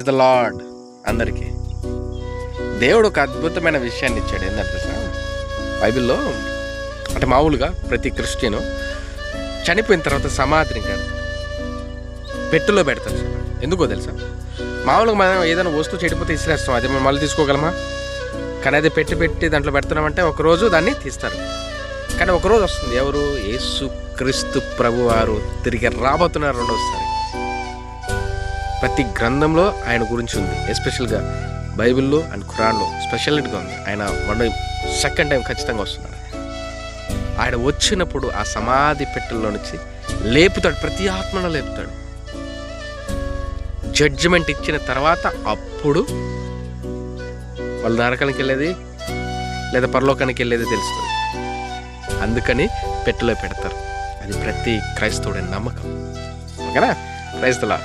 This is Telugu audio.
ద లార్డ్ అందరికీ. దేవుడు ఒక అద్భుతమైన విషయాన్ని ఇచ్చాడు. ఏంటంటే సార్, బైబిల్లో అంటే మామూలుగా ప్రతి క్రిస్టియను చనిపోయిన తర్వాత సమాధిని పెట్టెలో పెడతారు సార్. ఎందుకో తెలుసా? మామూలుగా మనం ఏదైనా వస్తువు చెడిపోతే ఇసిరేస్తాం, అది మనం మళ్ళీ తీసుకోగలమా? కానీ అది పెట్టి దాంట్లో పెడుతున్నామంటే ఒకరోజు దాన్ని తీస్తారు. కానీ ఒకరోజు వస్తుంది, ఎవరు? యేసుక్రీస్తు ప్రభువారు తిరిగి రాబోతున్నారు రెండోసారి. ప్రతి గ్రంథంలో ఆయన గురించి ఉంది, ఎస్పెషల్గా బైబిల్లో అండ్ ఖురాన్లో స్పెషాలిటీగా ఉంది. ఆయన సెకండ్ టైం ఖచ్చితంగా వస్తున్నాడు. ఆయన వచ్చినప్పుడు ఆ సమాధి పెట్టెల్లో నుంచి లేపుతాడు, ప్రతి ఆత్మను లేపుతాడు. జడ్జిమెంట్ ఇచ్చిన తర్వాత అప్పుడు వాళ్ళు నరకానికి వెళ్ళేది లేదా పరలోకానికి వెళ్ళేది తెలుస్తుంది. అందుకని పెట్టెలో పెడతారు. అది ప్రతి క్రైస్తవుడి నమ్మకం. ఓకేనా? క్రైస్తవుల